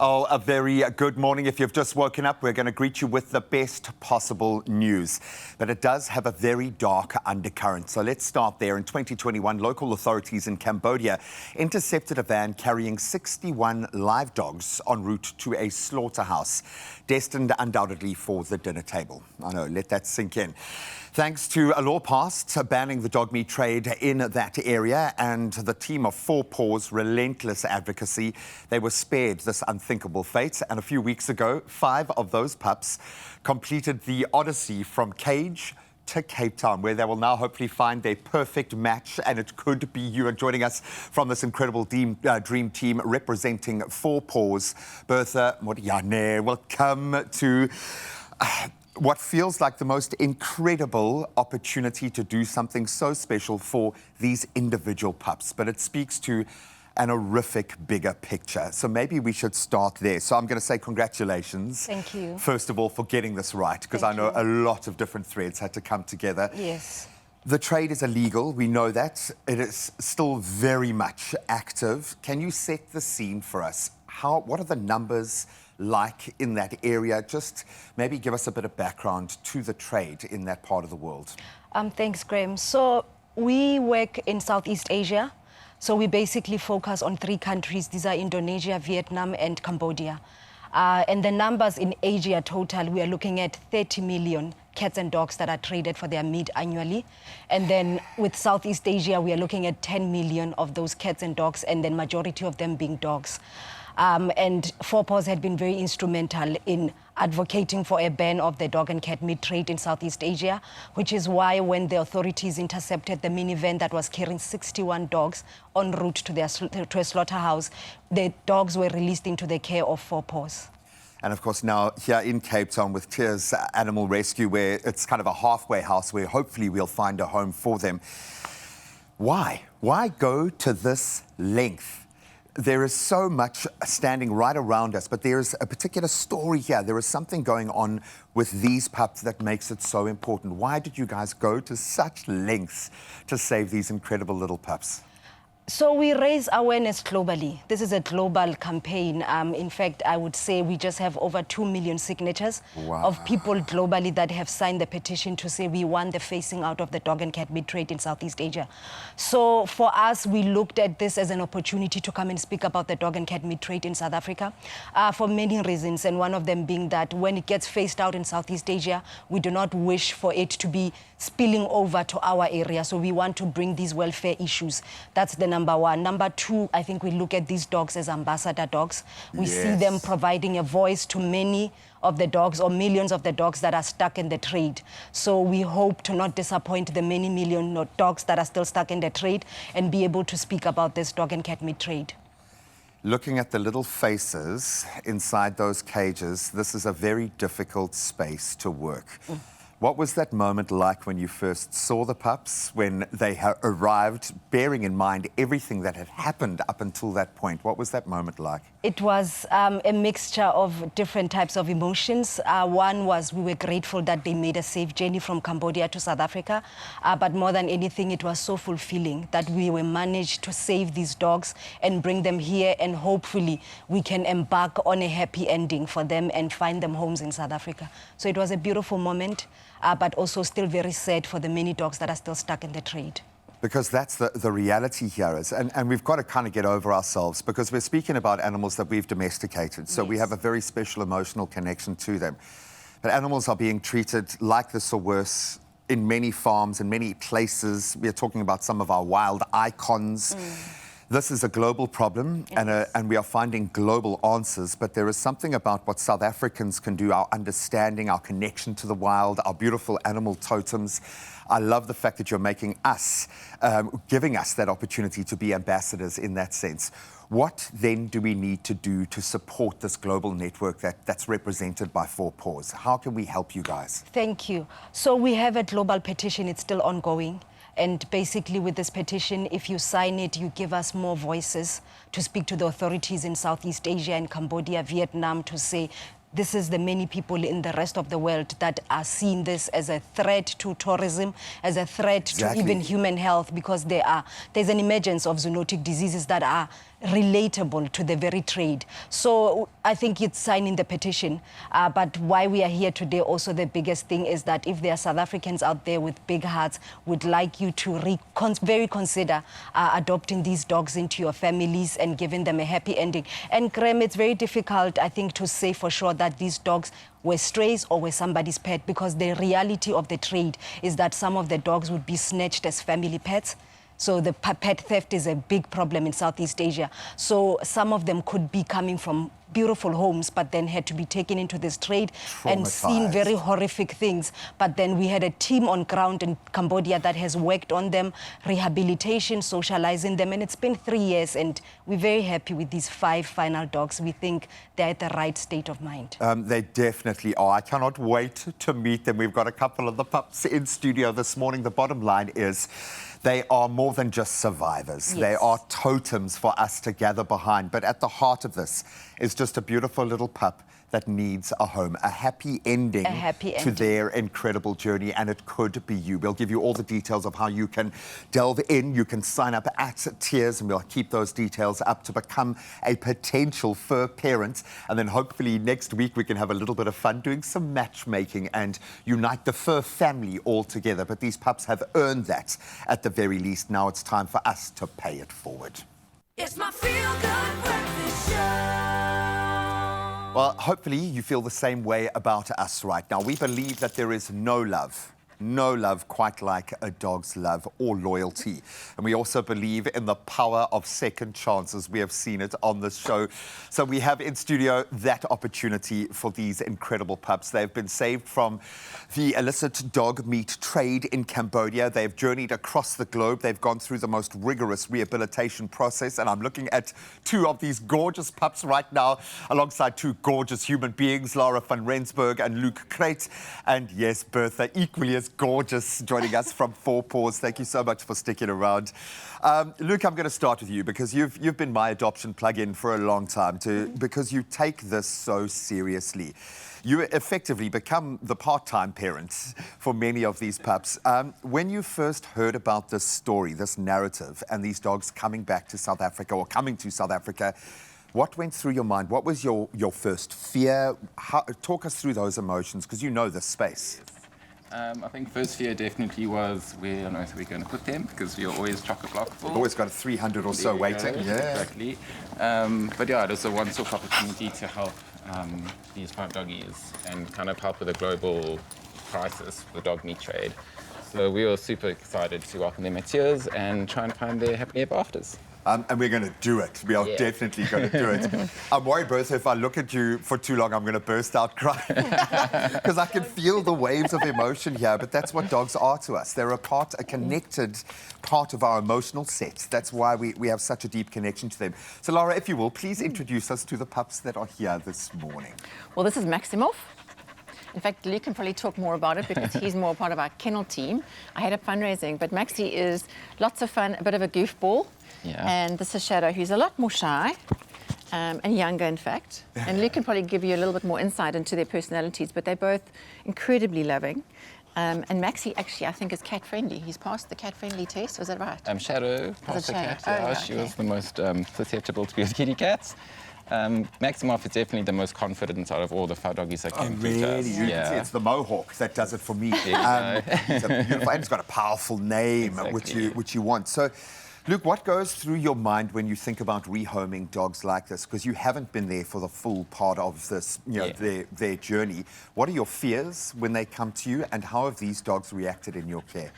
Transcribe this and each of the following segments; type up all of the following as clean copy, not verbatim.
Oh, a very good morning. If you've just woken up, we're going to greet you with the best possible news. But it does have a very dark undercurrent. So let's start there. In 2021, local authorities in Cambodia intercepted a van carrying 61 live dogs en route to a slaughterhouse, destined undoubtedly for the dinner table. I know, let that sink in. Thanks to a law passed banning the dog meat trade in that area and the team of Four Paws' relentless advocacy, they were spared this unthinkable fate. And a few weeks ago, 5 of those pups completed the odyssey from cage to Cape Town, where they will now hopefully find their perfect match. And it could be you. And joining us from this incredible dream team representing Four Paws, Bertha Modiane. Welcome to what feels like the most incredible opportunity to do something so special for these individual pups. But it speaks to an horrific bigger picture. So maybe we should start there. So I'm going to say congratulations. Thank you. First of all, for getting this right, because I know a lot of different threads had to come together. Yes. The trade is illegal, we know that. It is still very much active. Can you set the scene for us? What are the numbers like in that area? Just maybe give us a bit of background to the trade in that part of the world. Thanks, Graham. So we work in Southeast Asia. So we basically focus on 3 countries. These are Indonesia, Vietnam, and Cambodia. And the numbers in Asia total, we are looking at 30 million cats and dogs that are traded for their meat annually. And then with Southeast Asia, we are looking at 10 million of those cats and dogs, and then majority of them being dogs. And Four Paws had been very instrumental in advocating for a ban of the dog and cat meat trade in Southeast Asia, which is why when the authorities intercepted the minivan that was carrying 61 dogs en route to a slaughterhouse, the dogs were released into the care of Four Paws. And of course now here in Cape Town with Tears Animal Rescue, where it's kind of a halfway house where hopefully we'll find a home for them. Why? Why go to this length? There is so much standing right around us, but there's a particular story here. There is something going on with these pups that makes it so important. Why did you guys go to such lengths to save these incredible little pups? So we raise awareness globally. This is a global campaign. In fact, I would say we just have over 2 million signatures of people globally that have signed the petition to say we want the phasing out of the dog and cat meat trade in Southeast Asia. So for us, we looked at this as an opportunity to come and speak about the dog and cat meat trade in South Africa for many reasons. And one of them being that when it gets phased out in Southeast Asia, we do not wish for it to be spilling over to our area. So we want to bring these welfare issues. That's the number one. Number two, I think we look at these dogs as ambassador dogs. We see them providing a voice to many of the dogs or millions of the dogs that are stuck in the trade. So we hope to not disappoint the many million dogs that are still stuck in the trade and be able to speak about this dog and cat meat trade. Looking at the little faces inside those cages, this is a very difficult space to work. What was that moment like when you first saw the pups, when they arrived, bearing in mind everything that had happened up until that point? What was that moment like? It was a mixture of different types of emotions. One was we were grateful that they made a safe journey from Cambodia to South Africa. But more than anything, it was so fulfilling that we were managed to save these dogs and bring them here, and hopefully we can embark on a happy ending for them and find them homes in South Africa. So it was a beautiful moment. But also still very sad for the many dogs that are still stuck in the trade. Because that's the reality here is, and we've got to kind of get over ourselves, because we're speaking about animals that we've domesticated, so we have a very special emotional connection to them. But animals are being treated like this or worse in many farms, in many places. We're talking about some of our wild icons. This is a global problem, and we are finding global answers, but there is something about what South Africans can do, our understanding, our connection to the wild, our beautiful animal totems. I love the fact that you're making us, giving us that opportunity to be ambassadors in that sense. What then do we need to do to support this global network that's represented by Four Paws? How can we help you guys? Thank you. So we have a global petition. It's still ongoing. And basically with this petition, if you sign it, you give us more voices to speak to the authorities in Southeast Asia and Cambodia, Vietnam, to say this is the many people in the rest of the world that are seeing this as a threat to tourism, as a threat to even human health, because there's an emergence of zoonotic diseases that are relatable to the very trade. So I think it's signing the petition. But why we are here today, also the biggest thing is that if there are South Africans out there with big hearts, would like you to very consider adopting these dogs into your families and giving them a happy ending. And Graham, it's very difficult, I think, to say for sure that these dogs were strays or were somebody's pet, because the reality of the trade is that some of the dogs would be snatched as family pets. So the pet theft is a big problem in Southeast Asia. So some of them could be coming from beautiful homes, but then had to be taken into this trade and seen very horrific things. But then we had a team on ground in Cambodia that has worked on them, rehabilitation, socializing them, and it's been 3 years, and we're very happy with these 5 final dogs. We think they're at the right state of mind. They definitely are. I cannot wait to meet them. We've got a couple of the pups in studio this morning. The bottom line is they are more than just survivors. Yes. They are totems for us to gather behind. But at the heart of this is just a beautiful little pup that needs a home, a happy ending to their incredible journey, and it could be you. We'll give you all the details of how you can delve in. You can sign up at Tiers, and we'll keep those details up to become a potential fur parent. And then hopefully next week we can have a little bit of fun doing some matchmaking and unite the fur family all together. But these pups have earned that at the very least. Now it's time for us to pay it forward. It's my feel-good breakfast show. Well, hopefully you feel the same way about us right now. We believe that there is no love quite like a dog's love or loyalty. And we also believe in the power of second chances. We have seen it on this show. So we have in studio that opportunity for these incredible pups. They've been saved from the illicit dog meat trade in Cambodia. They've journeyed across the globe. They've gone through the most rigorous rehabilitation process. And I'm looking at 2 of these gorgeous pups right now, alongside 2 gorgeous human beings, Lara van Rensburg and Luke Kreitz. And yes, Bertha, equally as gorgeous, joining us from Four Paws. Thank you so much for sticking around. Luke, I'm going to start with you because you've been my adoption plug-in for a long time because you take this so seriously. You effectively become the part-time parent for many of these pups. When you first heard about this story, this narrative, and these dogs coming back to South Africa or coming to South Africa, what went through your mind? What was your first fear? Talk us through those emotions, because you know this space. I think first fear definitely was where on earth are we going to put them, because you're always chock-a-block full. Always got 300 or so waiting. Yeah, exactly. But yeah, it was a once-off opportunity to help these 5 doggies and kind of help with a global crisis, the dog meat trade. So we were super excited to welcome them at Tiers and try and find their happy ever afters. And we're going to do it. We are definitely going to do it. I'm worried, Bertha, if I look at you for too long, I'm going to burst out crying. Because I can feel the waves of emotion here. But that's what dogs are to us. They're a connected part of our emotional set. That's why we have such a deep connection to them. So, Lara, if you will, please introduce us to the pups that are here this morning. Well, this is Maximov. In fact, Luke can probably talk more about it because he's more part of our kennel team. I had a fundraising, but Maxie is lots of fun, a bit of a goofball. Yeah. And this is Shadow, who's a lot more shy and younger, in fact. And Luke can probably give you a little bit more insight into their personalities, but they're both incredibly loving. And Maxie, actually, I think is cat-friendly. He's passed the cat-friendly test, was that right? Shadow passed the cat. Oh, right, she was the most susceptible to be with kitty cats. Maximov is definitely the most confident out of all the 5 doggies that came through to us. Yeah. It's the mohawk that does it for me. He's a beautiful, and he's got a powerful name, which you want. So, Luke, what goes through your mind when you think about rehoming dogs like this? Because you haven't been there for the full part of this, their journey. What are your fears when they come to you, and how have these dogs reacted in your care?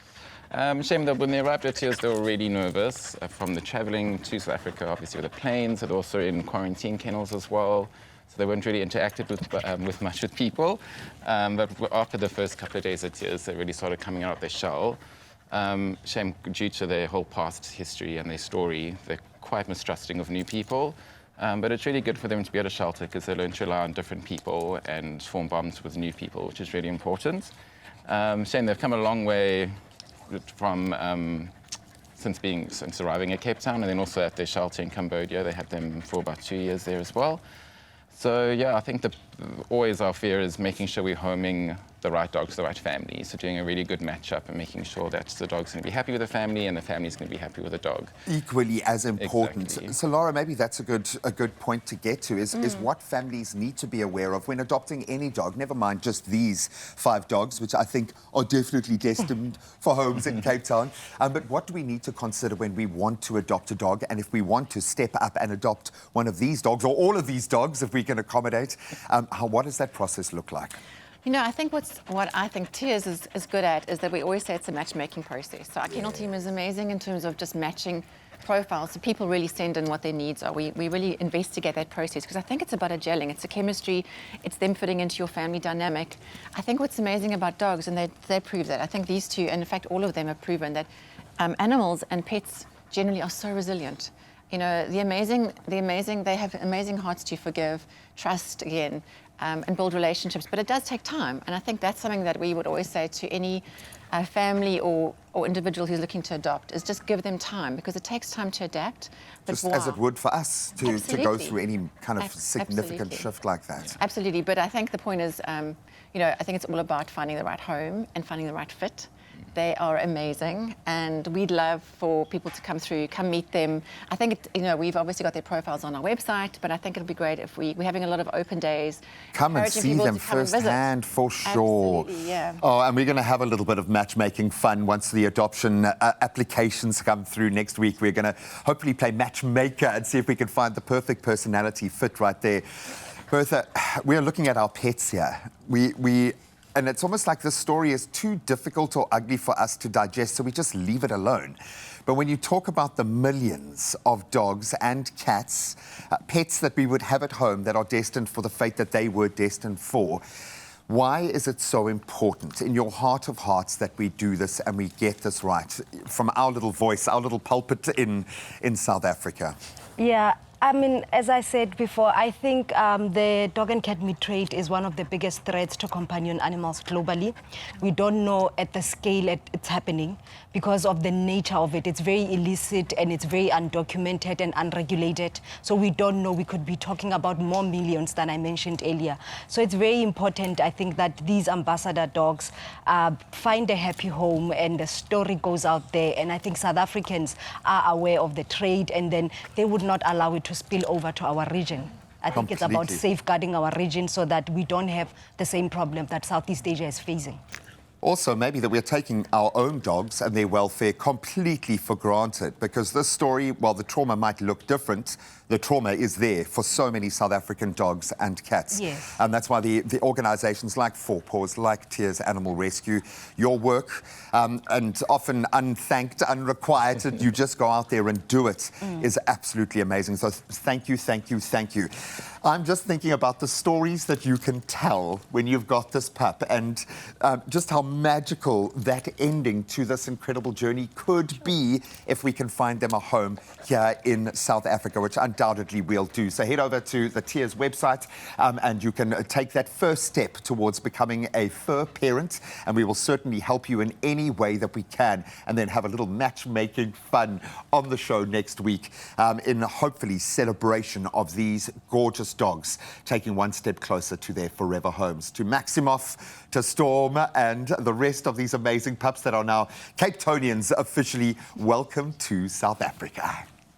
Shame that when they arrived at Tiers, they were really nervous from the traveling to South Africa, obviously with the planes, and also in quarantine kennels as well. So they weren't really interacted with much with people. But after the first couple of days at Tiers, they really started coming out of their shell. Shame, due to their whole past history and their story, they're quite mistrusting of new people. But it's really good for them to be at a shelter because they learn to rely on different people and form bonds with new people, which is really important. Shame they've come a long way from since arriving at Cape Town, and then also at their shelter in Cambodia. They had them for about 2 years there as well. So yeah, I think the always our fear is making sure we're homing the right dog to the right family. So doing a really good matchup and making sure that the dog's going to be happy with the family and the family's going to be happy with the dog. Equally as important. Exactly. So, Laura, maybe that's a good point to get to is what families need to be aware of when adopting any dog, never mind just these 5 dogs, which I think are definitely destined for homes in Cape Town. But what do we need to consider when we want to adopt a dog? And if we want to step up and adopt one of these dogs, or all of these dogs, if we can accommodate, what does that process look like? You know, I think what I think Tears is good at is that we always say it's a matchmaking process. So our kennel team is amazing in terms of just matching profiles. So people really send in what their needs are. We really investigate that process because I think it's about a gelling. It's a chemistry. It's them fitting into your family dynamic. I think what's amazing about dogs, and they prove that. I think these two, and in fact all of them have proven that animals and pets generally are so resilient. You know, they have amazing hearts to forgive, trust again, and build relationships. But it does take time. And I think that's something that we would always say to any family or individual who's looking to adopt, is just give them time, because it takes time to adapt. But Just as it would for us to go Absolutely. through any kind of significant Absolutely. shift like that. Absolutely. But I think the point is, you know, I think it's all about finding the right home and finding the right fit. They are amazing, and we'd love for people to come through, come meet them. I think, you know, we've obviously got their profiles on our website, but I think it'll be great if we're having a lot of open days. Come and encouraging see people them to come and visit. firsthand, for sure. Absolutely, yeah. Oh, and we're going to have a little bit of matchmaking fun once the adoption applications come through next week. We're going to hopefully play matchmaker and see if we can find the perfect personality fit right there. Bertha, we're looking at our pets here. And it's almost like this story is too difficult or ugly for us to digest, so we just leave it alone. But when you talk about the millions of dogs and cats, pets that we would have at home that are destined for the fate that they were destined for, why is it so important in your heart of hearts that we do this and we get this right from our little voice, our little pulpit in South Africa? Yeah, I mean, as I said before, I think the dog and cat meat trade is one of the biggest threats to companion animals globally. We don't know at the scale it's happening because of the nature of it. It's very illicit and it's very undocumented and unregulated. So we don't know. We could be talking about more millions than I mentioned earlier. So it's very important, I think, that these ambassador dogs find a happy home and the story goes out there. And I think South Africans are aware of the trade, and then they would not allow it to spill over to our region. I think it's about Completely. safeguarding our region so that we don't have the same problem that Southeast Asia is facing. Also, maybe that we're taking our own dogs and their welfare completely for granted, because this story, while the trauma might look different, the trauma is there for so many South African dogs and cats. Yes. And that's why the organisations like Four Paws, like Tears Animal Rescue, your work, and often unthanked, unrequited, you just go out there and do it, is absolutely amazing. So thank you, thank you, thank you. I'm just thinking about the stories that you can tell when you've got this pup, and just how magical that ending to this incredible journey could be if we can find them a home here in South Africa, which undoubtedly we'll do. So head over to the Tears website and you can take that first step towards becoming a fur parent, and we will certainly help you in any way that we can, and then have a little matchmaking fun on the show next week in hopefully celebration of these gorgeous dogs taking one step closer to their forever homes. To Maximoff, to Storm, and the rest of these amazing pups that are now Cape Townians officially, welcome to South Africa.